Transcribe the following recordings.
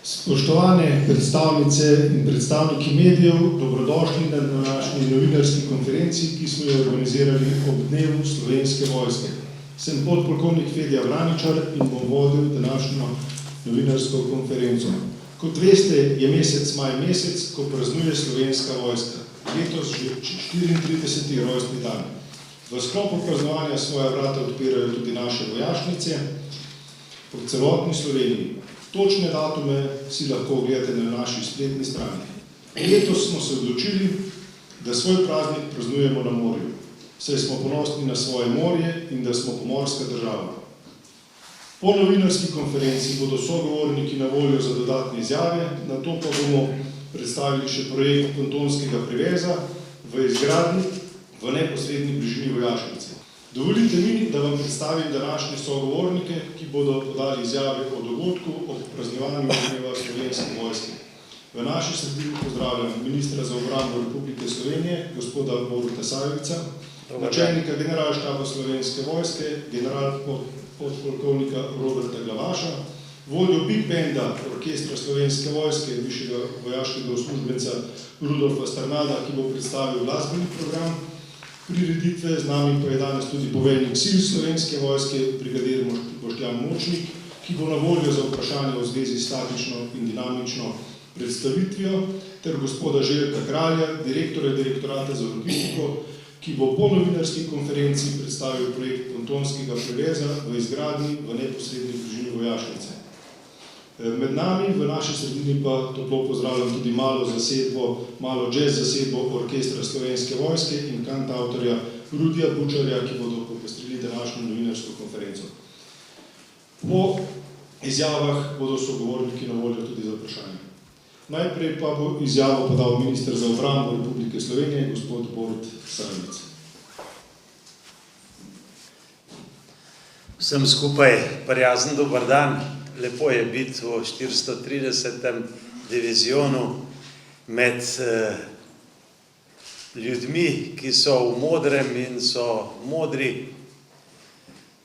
Spoštovane predstavnice in predstavniki medijev, dobrodošli na današnji novinarski konferenci, ki smo jo organizirali ob dnevu Slovenske vojske. Sem podpolkovnik Fedja Vraničar in bom vodil današnjo novinarsko konferenco. Kot veste, je mesec maj mesec, ko praznuje Slovenska vojska. Letos že 34. rojstni dan. V sklopu praznovanja svoja vrata odpirajo tudi naše vojašnice po celotni Sloveniji. Točne datume si lahko ogledate na naši spletni strani. Letos smo se odločili, da svoj praznik praznujemo na morju, saj smo ponosni na svoje morje in da smo pomorska država. Po novinarski konferenci bodo sogovorniki na voljo za dodatne izjave, nato pa bomo predstavili še projekt pontonskega priveza v izgradnji v neposredni bližini vojašnice. Dovolite mi, da vam predstavim današnje sogovornike, ki bodo podali izjave o dogodku ob praznovanju dneva Slovenske vojske. V naši sredini pozdravljam ministra za obrambo Republike Slovenije, gospoda Boruta Sajovica, načelnika generalštaba Slovenske vojske, podpolkovnika Roberta Glavaša, vodjo Big Banda orkestra Slovenske vojske, višjega vojaškega uslužbenca Rudolfa Strnada, ki bo predstavil glasbeni program prireditve. Z nami pa je danes tudi poveljnik sil Slovenske vojske, brigadir Boštjan Močnik, ki bo na voljo za vprašanje v zvezi s statično in dinamično predstavitvijo, ter gospoda Željka Kralja, direktorja direktorata za logistiko, ki bo po novinarski konferenci predstavil projekt pontonskega priveza v izgradnji v neposredni bližini vojašnice. Med nami v naši sredini pa toplo pozdravljam tudi malo jazz zasedbo orkestra Slovenske vojske in kantavtorja Rudija Bučarja, ki bodo popestrili današnjo novinarsko konferenco. Po izjavah bodo sogovorniki na voljo tudi za vprašanje. Najprej pa bo izjavo podal minister za obrambo Republike Slovenije, gospod Borut Sajovic. Vsem skupaj prijazen dober dan. Lepo je biti v 430. divizionu med ljudmi, ki so v modrem in so modri.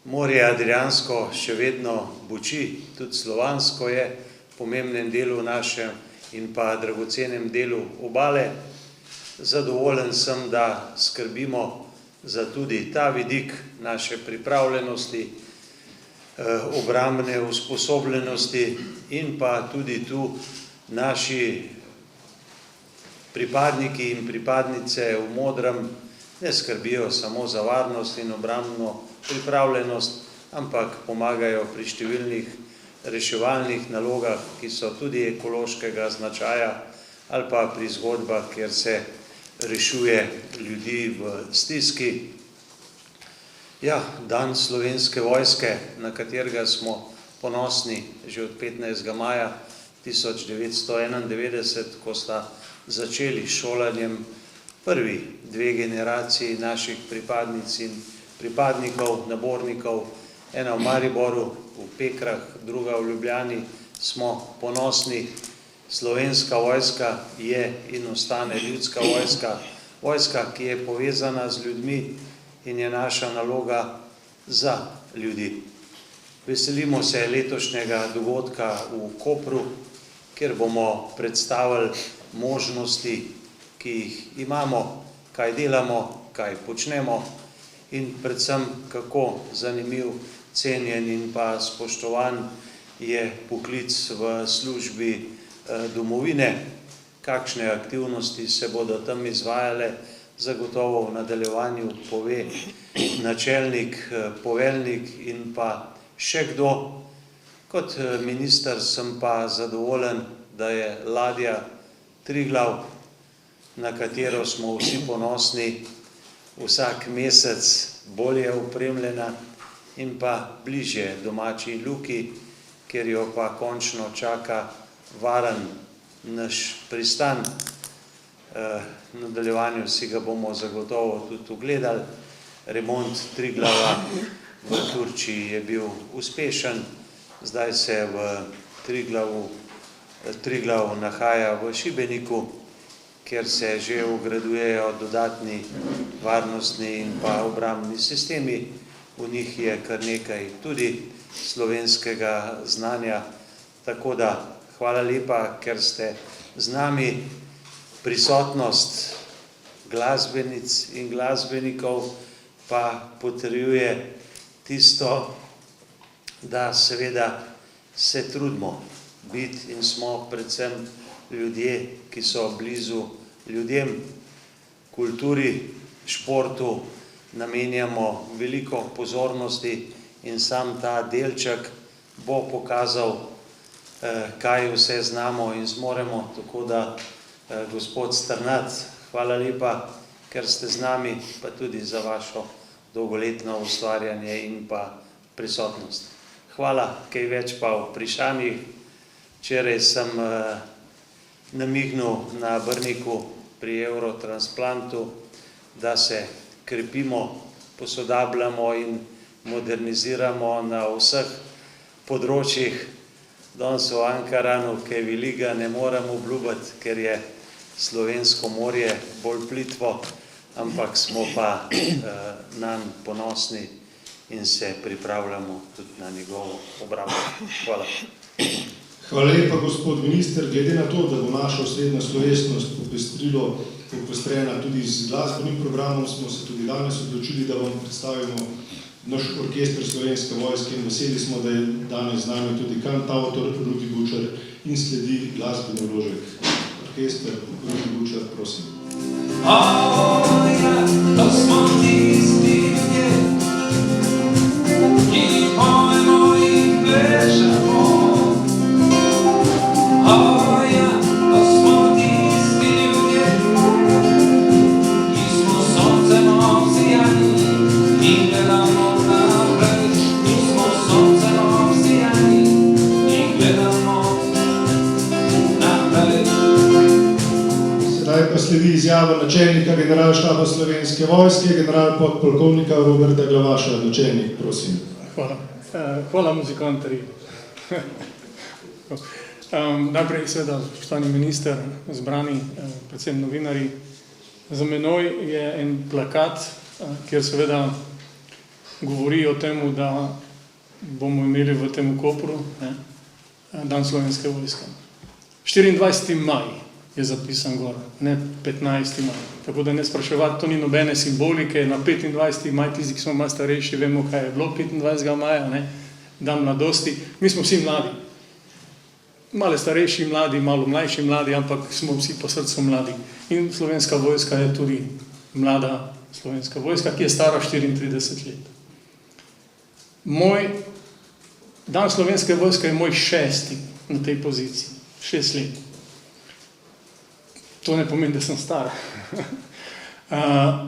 Morje Adriansko še vedno buči, tudi slovansko je v pomembnem delu našem in pa dragocenem delu obale. Zadovoljen sem, da skrbimo za tudi ta vidik naše pripravljenosti, obrambne usposobljenosti in pa tudi tu naši pripadniki in pripadnice v modrem ne skrbijo samo za varnost in obrambno pripravljenost, ampak pomagajo pri številnih reševalnih nalogah, ki so tudi ekološkega značaja, ali pa pri zgodbah, kjer se rešuje ljudi v stiski. Ja, dan Slovenske vojske, na katerega smo ponosni že od 15. maja 1991, ko sta začeli šolanjem prvi dve generaciji naših pripadnic in pripadnikov, nabornikov, ena v Mariboru, v Pekrah, druga v Ljubljani, smo ponosni. Slovenska vojska je in ostane ljudska vojska, vojska, ki je povezana z ljudmi in je naša naloga za ljudi. Veselimo se letošnjega dogodka v Kopru, kjer bomo predstavili možnosti, ki jih imamo, kaj delamo, kaj počnemo in predvsem, kako zanimiv, cenjen in pa spoštovan je poklic v službi domovine, kakšne aktivnosti se bodo tam izvajale, zagotovo v nadaljevanju pove načelnik, poveljnik in pa še kdo. Kot minister sem pa zadovoljen, da je ladja Triglav, na katero smo vsi ponosni, vsak mesec bolje opremljena in pa bližje domači luki, kjer jo pa končno čaka varen naš pristan. V nadaljevanju si ga bomo zagotovo tudi ogledali. Remont Triglava v Turčiji je bil uspešen, zdaj se Triglav nahaja v Šibeniku, kjer se že vgrajujejo dodatni varnostni in pa obrambni sistemi. V njih je kar nekaj tudi slovenskega znanja, tako da hvala lepa, ker ste z nami. Prisotnost glasbenic in glasbenikov pa potrjuje tisto, da seveda se trudimo biti in smo predvsem ljudje, ki so blizu ljudem. Kulturi, športu namenjamo veliko pozornosti in sam ta delček bo pokazal, kaj vse znamo in zmoremo. Tako da, gospod Strnad, hvala lepa, ker ste z nami, pa tudi za vašo dolgoletno ustvarjanje in pa prisotnost. Hvala, kaj več pa v vprašanjih. Včeraj sem namignil na Brniku pri Eurotransplantu, da se krepimo, posodabljamo in moderniziramo na vseh področjih. Danes v Ankaranu, kaj veliko ne morem obljubiti, ker je slovensko morje bolj plitvo, ampak smo pa nanj ponosni in se pripravljamo tudi na njegovo obrambo. Hvala. Hvala lepa, gospod minister. Glede na to, da bo naša osrednja slovesnost popestrena tudi z glasbenim programom, smo se tudi danes odločili, da vam predstavimo naš orkester Slovenske vojske in veseli smo, da je danes z nami tudi kantavtor Rudi Bučar in sledi glasbeni vložek. Orkester Rudi Bučar, prosim. Ja, to smo tisti ljudje, ki pojemo in plešemo. Ja, to smo tisti ljudje, ki smo soncem obsijani in gledamo naprej. Mi smo soncem obsijani in gledamo naprej. Sedaj pa sledi izjava načelnika generalštaba Slovenske vojske, general podpolkovnika Roberta Glavaša. Načelnik, prosim. Hvala. Hvala muzikantarji. Najprej seveda, spoštovani minister, zbrani, predvsem novinarji. Za menoj je en plakat, kjer seveda govori o tem, da bomo imeli v tem Kopru dan Slovenske vojske. 24. maj je zapisan gor, ne 15. maj. Tako da ne spraševati, to ni nobene simbolike. Na 25. maj, tisti, ki smo malo starejši, vemo, kaj je bilo 25. maja, dan mladosti. Mi smo vsi mladi. Malo starejši mladi, malo mlajši mladi, ampak smo vsi po srcu mladi. In Slovenska vojska je tudi mlada Slovenska vojska, ki je stara 34 let. Moj dan Slovenske vojske je moj 6. na tej poziciji. 6 let. To ne pomeni, da sem star.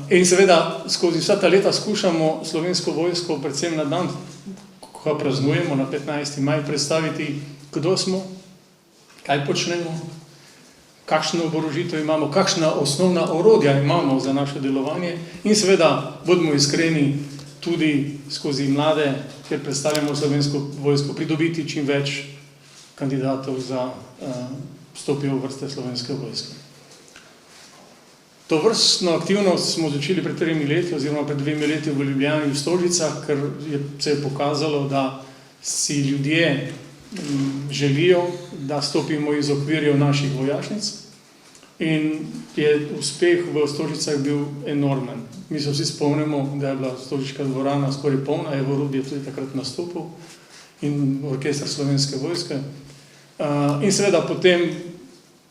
In seveda, skozi vsa ta leta skušamo Slovensko vojsko, predvsem na dan, ko praznujemo na 15. maj, predstaviti, kdo smo, kaj počnemo, kakšno oborožitev imamo, kakšna osnovna orodja imamo za naše delovanje in seveda, bodimo iskreni, tudi skozi mlade, kjer predstavljamo Slovensko vojsko, pridobiti čim več kandidatov za vstopijo v vrste Slovenske vojske. To vrstno aktivnost smo začeli pred 3 leti oziroma pred 2 leti v Ljubljani v Stožicah, ker se je pokazalo, da si ljudje želijo, da stopimo iz okvirjev naših vojašnic in je uspeh v Stožicah bil enormen. Mi se vsi spomnimo, da je bila Stožiška dvorana skoraj polna, Evo Rudi je tudi takrat nastopil in orkester Slovenske vojske. In seveda potem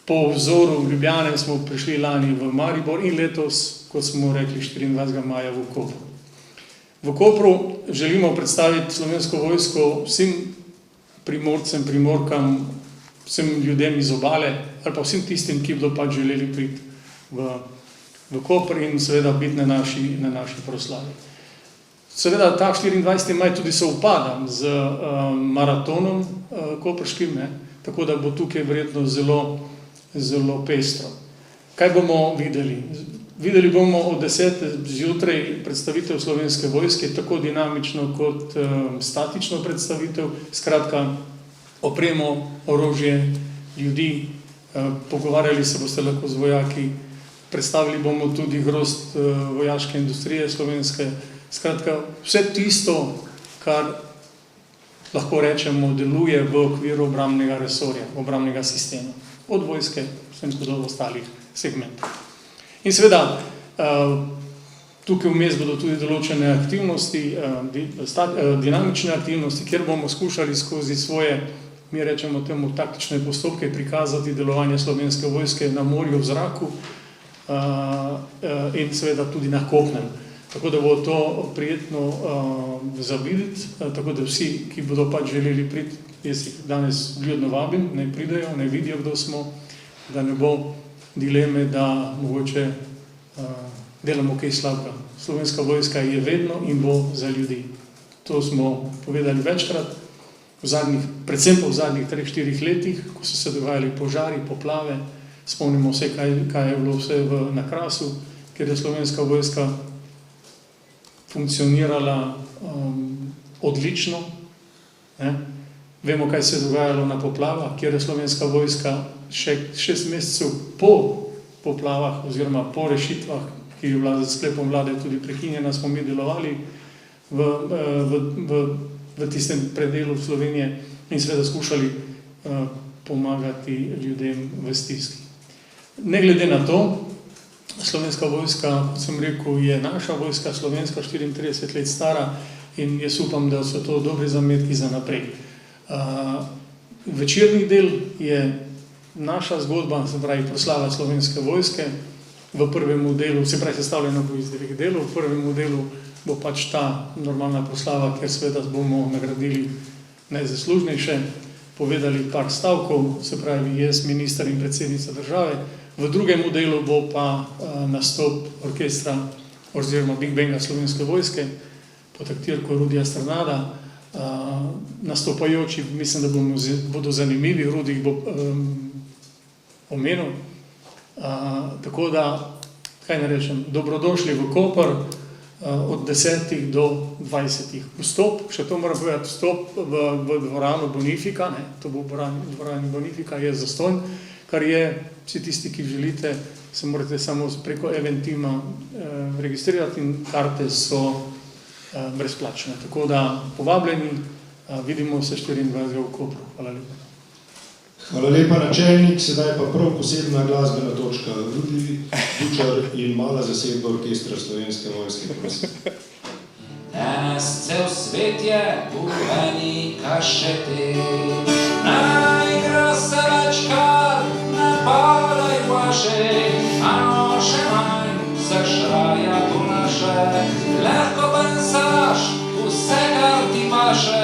po vzoru Ljubljane smo prišli lani v Maribor in letos, kot smo rekli, 24. maja v Kopru. V Kopru želimo predstaviti Slovensko vojsko vsem Primorcem, Primorkam, vsem ljudem iz obale ali pa vsem tistim, ki bodo pač želeli priti v Koper in seveda biti na naši proslavi. Seveda ta 24. maj tudi se upada z maratonom koprškim, tako da bo tukaj verjetno zelo pestro. Kaj bomo videli? Videli bomo od 10. zjutraj predstavitev Slovenske vojske, tako dinamično kot statično predstavitev, skratka opremo, orožje, ljudi, pogovarjali se boste lahko z vojaki, predstavili bomo tudi grozd vojaške industrije slovenske, skratka vse tisto, kar lahko rečemo, deluje v okviru obrambnega resorja, obrambnega sistema, od vojske vsem do ostalih segmentov. In seveda, tukaj vmes bodo tudi določene aktivnosti, dinamične aktivnosti, kjer bomo skušali skozi svoje, mi rečemo temu, taktične postopke prikazati delovanje Slovenske vojske na morju, v zraku in seveda tudi na kopnem. Tako da bo to prijetno za videti, tako da vsi, ki bodo pač želeli priti, jaz jih danes vljudno vabim, naj pridejo, naj vidijo, kdo smo, da ne bo dileme, da mogoče delamo kaj slabega. Slovenska vojska je vedno in bo za ljudi. To smo povedali večkrat, predvsem pa v zadnjih 3-4 letih, ko so se dogajali požari, poplave, spomnimo se, kaj je bilo vse na Krasu, kjer je Slovenska vojska funkcionirala odlično. Vemo, kaj se je dogajalo na poplavah, kjer je Slovenska vojska 6 mesecev po poplavah oziroma po rešitvah, ki je bila za sklepom vlade tudi prekinjena, smo mi delovali v tistem predelu Slovenije in seveda skušali pomagati ljudem v stiski. Ne glede na to, Slovenska vojska, kot sem rekel, je naša vojska, slovenska, 34 let stara in jaz upam, da so to dobri zametki za naprej. Večerni del je naša zgodba, se pravi proslava Slovenske vojske. V prvem delu, se pravi sestavljeno bo iz 2 delov, v prvem delu bo pač ta normalna proslava, kjer seveda bomo nagradili najzaslužnejše, povedali par stavkov, se pravi jaz, minister in predsednica države. V drugem delu bo pa nastop orkestra oziroma Big Banga Slovenske vojske pod taktirko Rudija Strnada. Nastopajoči, mislim, da bodo zanimivi, Rudi jih bo omenil. Tako da, kaj ne rečem, dobrodošli v Koper od 10 do 20. Vstop, še to moram povedati, vstop v dvorano Bonifika, to bo dvorani Bonifika, je zastonj, kar je, vsi tisti, ki želite, se morate samo preko Eventima registrirati in karte so brezplačne. Tako da povabljeni, vidimo se 24. v Kopru. Hvala lepa. Hvala lepa, načelnik. Sedaj pa prav posebna glasbena točka. Rudi Bučar in mala zasedba orkestra Slovenske vojske. Danes cel svet je v eni kašeti, naigra se več kar ne padaj vaše, ano še manj zašraja tu naše. Lahko pensaš vse, kar ti paše,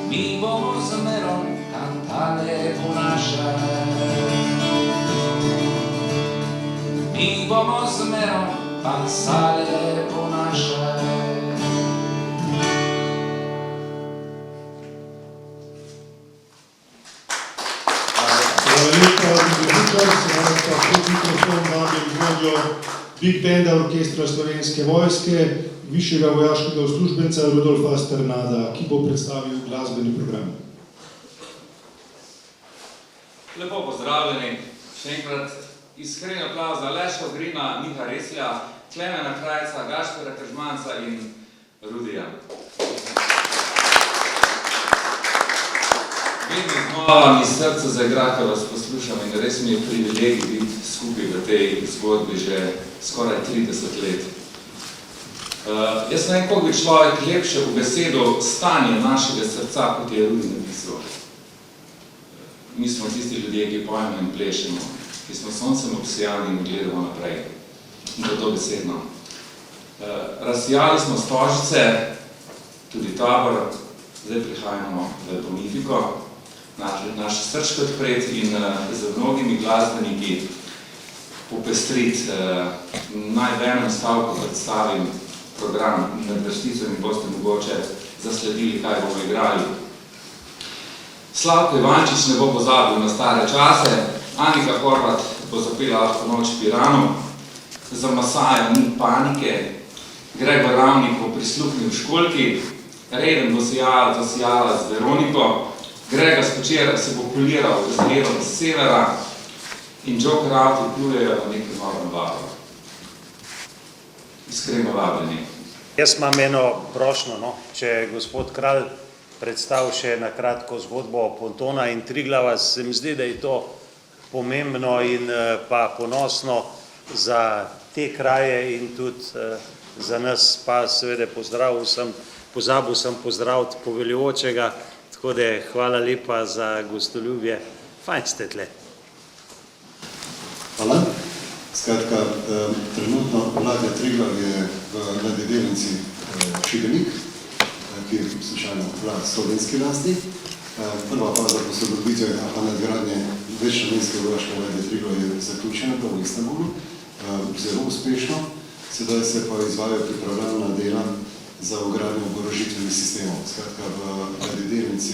mi bomo zmerom kantale po naše. Mi bomo zmerom pasale po naše. Hvala lepa, Rudi Bučar. Sedaj pa pod mikrofon vabim vodjo Big Banda orkestra Slovenske vojske, višjega vojaškega uslužbenca Rudolfa Strnada, ki bo predstavil glasbeni program. Lepo pozdravljeni, še enkrat iskren aplavz za Leško Grina, Miha Reslja, Klemena Krajca, Gašpera Kržmanca in Rudija. Vedno znova mi srce zaigra, ko vas poslušam in res mi je privilegij biti skupaj v tej zgodbi že skoraj 30 let. Jaz ne vem, koliko bi človek lepše v besedo stanje našega srca, kot je Rudi napisal. Mi smo tisti ljudje, ki pojemo in plešemo, ki smo soncem obsijani in gledamo naprej. In to besedno. Razsijali smo Stožice, tudi Tabor, zdaj prihajamo v Bonifiko, naše srčke odpreti in z mnogimi glasbeniki popestriti. Naj v enem stavku predstavim program med vrstico in boste mogoče zasledili, kaj bomo igrali. Slavko Ivančič ne bo pozabil na stare čase, Anika Horvat bo zapela Lahko noč Piranu, za Masaja ni panike, Gregor Ravnik bo prisluhnil Školjki, Reden bo zasijala z Veroniko, Grega Spočer se bo poliral z Redom z severa in Joker Avti plujejo na nekem novem valu. Iskreno vabljeni. Jaz imam eno prošnjo, če gospod Kralj predstavil še na kratko zgodbo Pontona in Triglava. Se mi zdi, da je to pomembno in pa ponosno za te kraje in tudi za nas, pa seveda pozabil sem pozdraviti poveljujočega, tako da hvala lepa za gostoljubje. Fajn ste tle. Hvala. Skratka, trenutno ladja Triglav je v ladjedelnici Šibenik, ki je slučajno slovenski lasti. Prva faza posodobitve pa nadgradnje večnamenske vojaške ladje Triglav je zaključena v Istanbulu, zelo uspešno. Sedaj se pa izvajajo pripravljalna dela za vgradnjo oborožitvenih sistemov. Skratka, v ladjedelnici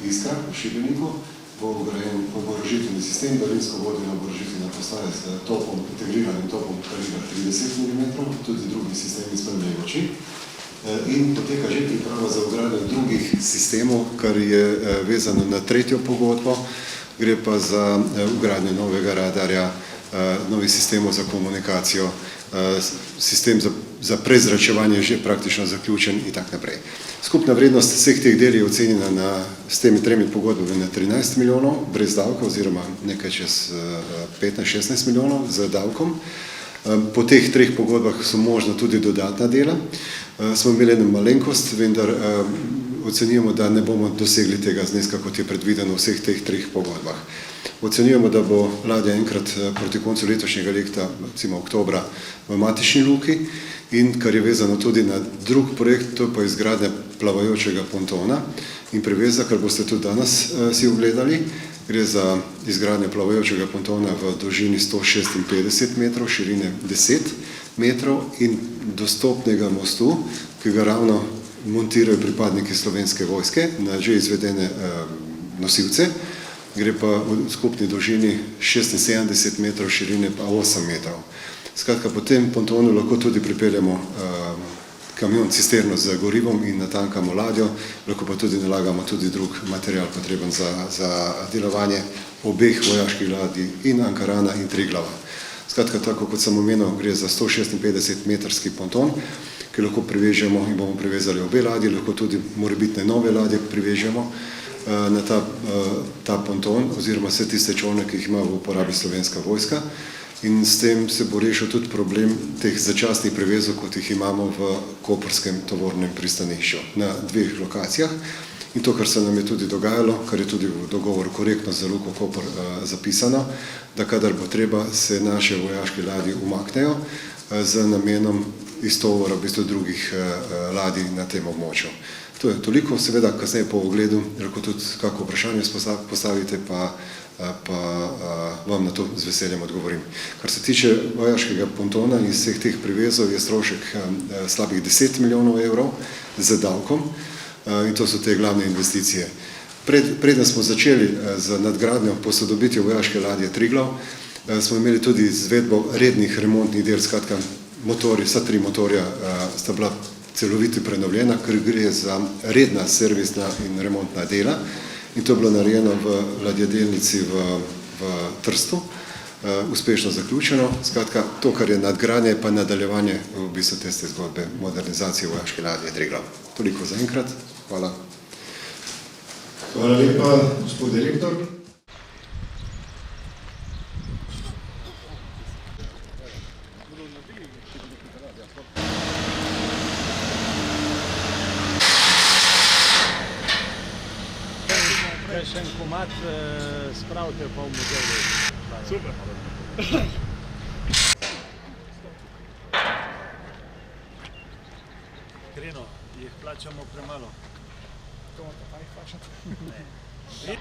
Iskra v Šibeniku bo vgrajen oborožitveni sistem, daljinsko vodena oborožitvena postaja z integriranim topom kalibra 30 mm, tudi drugi sistemi spremljajoči. In poteka že priprava za vgradnjo drugih sistemov, kar je vezano na tretjo pogodbo. Gre pa za vgradnjo novega radarja, novih sistemov za komunikacijo, sistem za prezračevanje je že praktično zaključen in tako naprej. Skupna vrednost vseh teh del je ocenjena s temi tremi pogodbami na 13 milijonov brez davka oziroma nekaj čez 15-16 milijonov z davkom. Po teh treh pogodbah so možna tudi dodatna dela. Smo imeli eno malenkost, vendar ocenjujemo, da ne bomo dosegli tega zneska, kot je predvideno v vseh teh treh pogodbah. Ocenjujemo, da bo ladja enkrat proti koncu letošnjega leta, recimo oktobra, v matični luki in kar je vezano tudi na drug projekt, to pa je izgradnja plavajočega pontona in priveza, kar boste tudi danes si ogledali. Gre za izgradnjo plavajočega pontona v dolžini 156 metrov, širine 10 metrov in dostopnega mostu, ki ga ravno montirajo pripadniki Slovenske vojske na že izvedene nosilce. Gre pa v skupni dolžini 76 metrov, širine pa 8 metrov. Skratka, po tem pontonu lahko tudi pripeljamo kamion cisterno z gorivom in natankamo ladjo, lahko pa tudi nalagamo tudi drug material potreben za delovanje obeh vojaških ladij in Ankarana in Triglava. Skratka, tako kot sem omenil, gre za 156-metrski ponton, ki lahko privežemo in bomo privezali obe ladji, lahko tudi morebitne nove ladje privežemo na ta ponton oziroma vse tiste čolne, ki jih ima v uporabi Slovenska vojska. In s tem se bo rešil tudi problem teh začasnih prevezov, kot jih imamo v koprskem tovornem pristanišču na dveh lokacijah. In to, kar se nam je tudi dogajalo, kar je tudi v dogovoru korektno za Luko Koper zapisano, da kadar bo treba, se naše vojaške ladje umaknejo z namenom iztovora v bistvu drugih ladij na tem območju. To je toliko, seveda kasneje po ogledu, lahko tudi kako vprašanje postavite, pa vam na to z veseljem odgovorim. Kar se tiče vojaškega pontona in vseh teh privezov, je strošek slabih 10 milijonov evrov z davkom in to so te glavne investicije. Preden smo začeli z nadgradnjo posodobitvijo vojaške ladje Triglav, smo imeli tudi izvedbo rednih remontnih del, skratka motorji, vsa tri motorja sta bila celovito prenovljena, ker gre za redna servisna in remontna dela. In to je bilo narejeno v ladjedelnici v Trstu, uspešno zaključeno. Skratka, to, kar je nadgradnje, pa nadaljevanje v bistvu tiste zgodbe modernizacije vojaške ladje Triglav. Toliko za enkrat. Hvala. Hvala lepa, gospod direktor. Še en komad spravite pa v muzej. Super. Kreno, jih plačamo premalo. To morate pa jih plačati. Ne.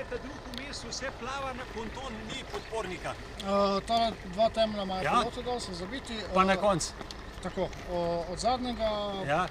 Ta drug vmes vse plava na ponton, ni podpornika. Ta dva temelja imajo Ja. pilote dol, so zabiti. Pa na koncu. Tako, od zadnjega Ja.